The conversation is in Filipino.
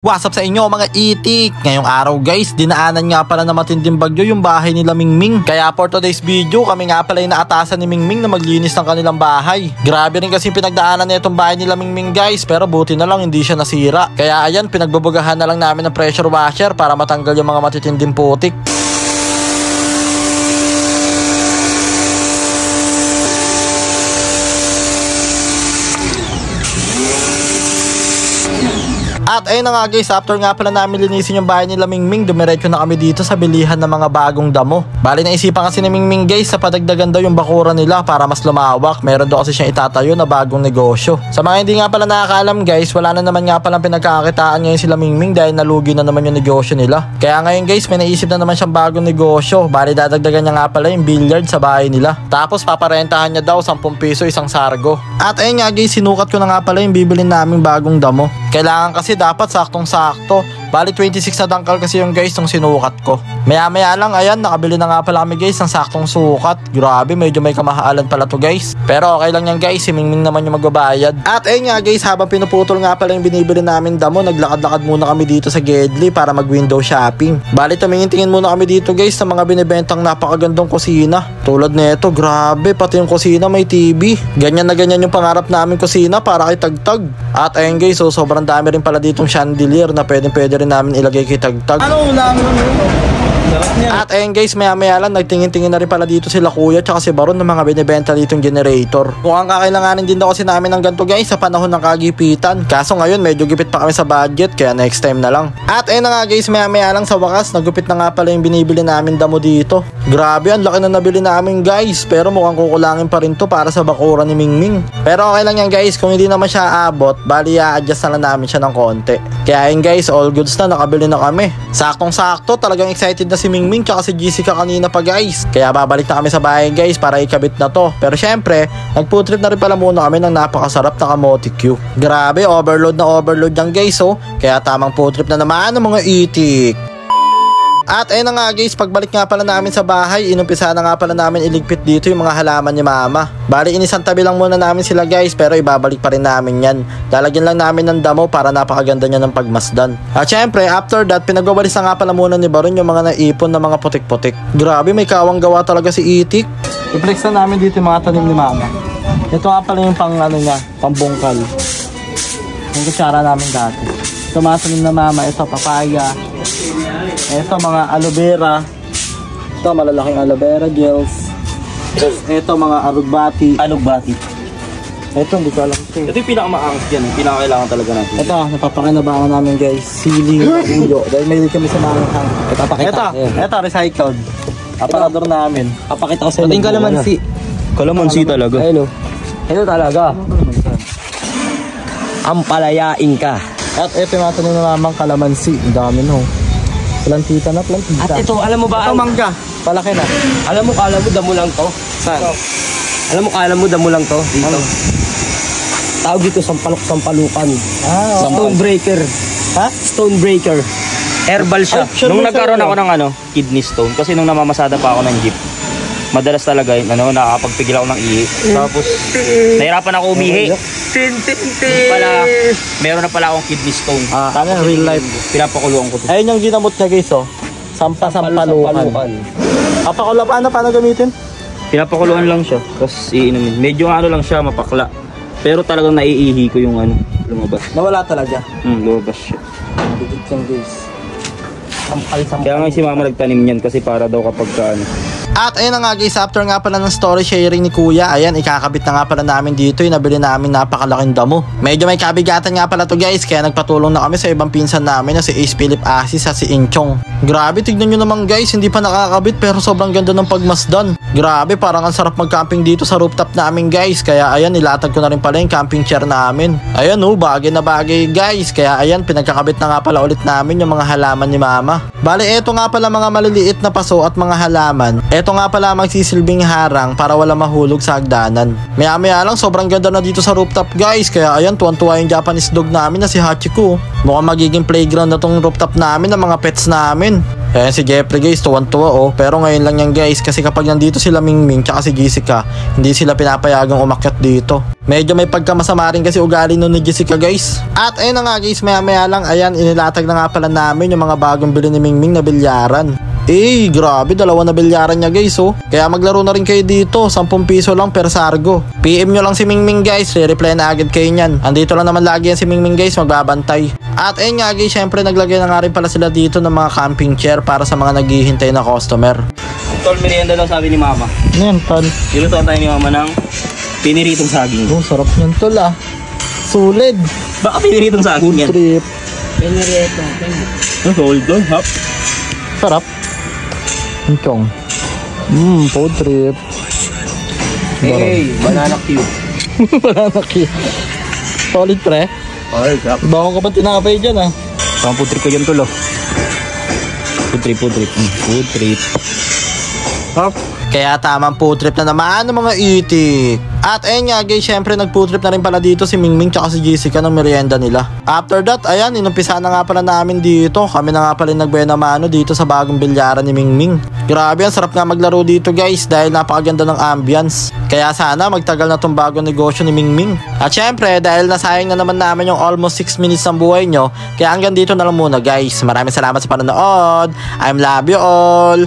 What's up sa inyo mga itik? Ngayong araw guys, dinaanan nga pala na matinding bagyo yung bahay nila Mingming. Kaya for today's video, kami nga pala yung naatasan ni Mingming na maglinis ng kanilang bahay. Grabe rin kasi pinagdaanan na itong bahay nila Mingming guys, pero buti na lang hindi siya nasira. Kaya ayan, pinagbabugahan na lang namin ng pressure washer para matanggal yung mga matitinding putik. At ayun na nga guys, after nga pala namin linisin yung bahay nila Mingming, dumiretso na kami dito sa bilihan ng mga bagong damo. Bali naisipan kasi ni Mingming guys, sa padagdagan daw yung bakura nila para mas lumawak. Meron daw kasi siyang itatayo na bagong negosyo. Sa mga hindi nga pala nakakaalam guys, wala na naman nga pala pinagkakakitaan ngayon sila Mingming dahil nalugi na naman yung negosyo nila. Kaya ngayon guys, may naisip na naman siyang bagong negosyo. Bali dadagdagan niya nga pala yung billiard sa bahay nila. Tapos paparentahan niya daw 10 piso isang sargo. At ayun nga guys, sinukat ko na nga pala yung bibilin naming bagong damo. Kailangan kasi dapat saktong-sakto. Bali 26 na dangkal kasi yung guys nung sinukat ko. Maya-maya lang, ayan, nakabili na nga pala kami guys ng saktong sukat. Grabe, medyo may kamahalan pala to guys. Pero okay lang yan guys, si Mingming naman yung magbabayad. At ayun nga guys, habang pinuputol nga pala yung binibili namin damo, naglakad-lakad muna kami dito sa Gedli para mag-window shopping. Bali tumingin-tingin muna kami dito guys sa mga binibentang napakagandang kusina. Tulad nito, grabe, pati yung kusina may TV. Ganyan na ganyan yung pangarap namin kusina para kay Tagtag. At ayun guys, so sobrang dami rin pala ditong chandelier na pwede rin namin ilagay kay Tagtag. Ano ulam mo? At ayun guys, maya-maya lang nagtingin-tingin na rin pala dito sila kuya tsaka si Baron ng mga binibenta ditong generator. Mukhang kakailanganin din daw kasi namin ng ganito guys sa panahon ng kagipitan. Kaso ngayon medyo gipit pa kami sa budget kaya next time na lang. At ayun na nga guys, maya-maya lang sa wakas nagupit na nga pala yung binibili namin damo dito. Grabe, ang laki na nabili namin guys, pero mukhang kukulangin pa rin to para sa bakura ni Mingming. Pero okay lang yan guys, kung hindi naman siya abot, bali i-adjust na lang namin siya ng konti. Kaya ayun guys, all goods na, nakabili na kami. Saktong-sakto, talagang excited na si Mingming tsaka si Jessica kanina pa guys. Kaya babalik na kami sa bahay guys para ikabit na to. Pero syempre, nag-food trip na rin pala muna kami ng napakasarap na kamote Q. Grabe, overload yan guys oh. Kaya tamang food trip na naman ng mga itik. At ayun na nga guys, pagbalik nga pala namin sa bahay, inumpisa na nga pala namin iligpit dito yung mga halaman ni mama. Bali inisang tabi lang muna namin sila guys, pero ibabalik pa rin namin yan. Lalagyan lang namin ng damo para napakaganda niya ng pagmasdan. At syempre, after that, pinagwawalis na nga pala muna ni Baron yung mga naipon na mga putik-putik. Grabe, may kawang gawa talaga si Itik. I-flex na namin dito yung mga tanim ni mama. Ito nga pala yung pang ano niya, pambungkal. Yung kutsara namin dati. Ito mga tanim na mama, ito papaya. Ito mga aloe vera. Ito malalaking aloe vera gels. Ito mga alugbati. Ito hindi ko alam ito. Ito yung pinakamaangas yan, yung pinakakailangan talaga natin. Ito, napapakinabangan namin guys. Siling uyo. Dahil may kami sa mga hang. Ito, recycled. Aparador namin. Papakita ko sa inyo. Kalamansi. Kalamansi talaga. Ayun o. Ito talaga. Ampalayain ka. At ito yung mga tanong na namang kalamansi. Ang dami no. Plantita na plantita. At ito, alam mo ba? Ito mangga. Palaki na. Alam mo, damo lang to. Saan? Alam mo, damo lang to. Dito. Ano? Tawag dito, sampalukan. Stone breaker. Ha? Stone breaker. Herbal siya. Nung nagkaroon ako ng kidney stone, kasi nung namamasada pa ako ng jeep, madalas talaga nakakapagpigil ako ng ihi. Tapos, nahirapan ako umihi. Meron na pala akong kidney stone. Kaya real life. Pinapakuluan ko to. Ayun yung ginamot niya guys oh. Sampalukan. Paano gamitin? Pinapakuluan lang siya. Tapos iinumin. Medyo lang siya, mapakla. Pero talagang naiihi ko yung lumabas. Nawala talaga. Lumabas siya. Bigit yan guys. Sampal. Kaya nga si mama nagtanim niyan kasi para daw kapag At ayun na nga guys, after nga pala ng story sharing ni kuya, ayan, ikakabit na nga pala namin dito yung nabili namin napakalaking damo. Medyo may kabigatan nga pala to guys, kaya nagpatulong na kami sa ibang pinsan namin na si Ace Philip Asis at si Inchong. Grabe, tignan nyo naman guys, hindi pa nakakabit pero sobrang ganda ng pagmasdan. Grabe, parang ang sarap mag-camping dito sa rooftop namin guys, kaya ayan, nilatag ko na rin pala yung camping chair namin. Ayan bagay na bagay guys, kaya ayan, pinagkakabit na nga pala ulit namin yung mga halaman ni mama. Bale, eto nga pala mga maliliit na paso at mga halaman. Ito nga pala magsisilbing harang para wala mahulog sa hagdanan. Maya-maya lang, sobrang ganda na dito sa rooftop guys. Kaya ayan, tuwan-tuwa yung Japanese dog namin na si Hachiko. Mukhang magiging playground na tong rooftop namin ng mga pets namin. Ayan si Jeffrey guys, tuwan-tuwa oh. Pero ngayon lang yan guys, kasi kapag nandito sila Mingming tsaka si Jessica, hindi sila pinapayagang umakyat dito. Medyo may pagkamasama rin kasi ugali nun ni Jessica guys. At ayun na nga guys, maya lang, ayan, inilatag na nga pala namin yung mga bagong bili ni Mingming na bilyaran. Grabe, 2 na bilyaran niya guys oh. Kaya maglaro na rin kayo dito, 10 piso lang per sargo. PM nyo lang si Mingming guys, re-reply na agad kayo nyan. Andito lang naman lagi yan si Mingming guys, magbabantay. At ayun nga guys, syempre naglagay na nga rin pala sila dito ng mga camping chair para sa mga naghihintay na customer. Tol, merienda daw sabi ni Mama. Ayan tol. Nilutuan tayo ni Mama ng piniritong saging. Oh, sarap yan tol ah. Solid. Baka piniritong saging Food yan? trip. Piniritong. Solid doon, hap. Sarap. Chong. Food trip. Hey, banana cube. Banana cube. Solid pre. Ay, hap. Bako ka pa tinapay dyan ah. Pang food trip ko dyan tol oh. Food trip. Food trip. Hop. Kaya tamang food trip na naman ng mga itik. At ayun nga guys, syempre nag-food trip na rin pala dito si Mingming tsaka si Jessica ng merienda nila. After that, ayan, inumpisa na nga pala namin dito. Kami na nga pala nagbuena mano dito sa bagong bilyaran ni Mingming. Grabe, ang sarap nga maglaro dito guys dahil napakaganda ng ambience. Kaya sana magtagal na tong bagong negosyo ni Mingming. At syempre, dahil nasayang na naman namin yung almost 6 minutes ng buhay nyo, kaya hanggang dito na lang muna guys. Maraming salamat sa panonood. I love you all.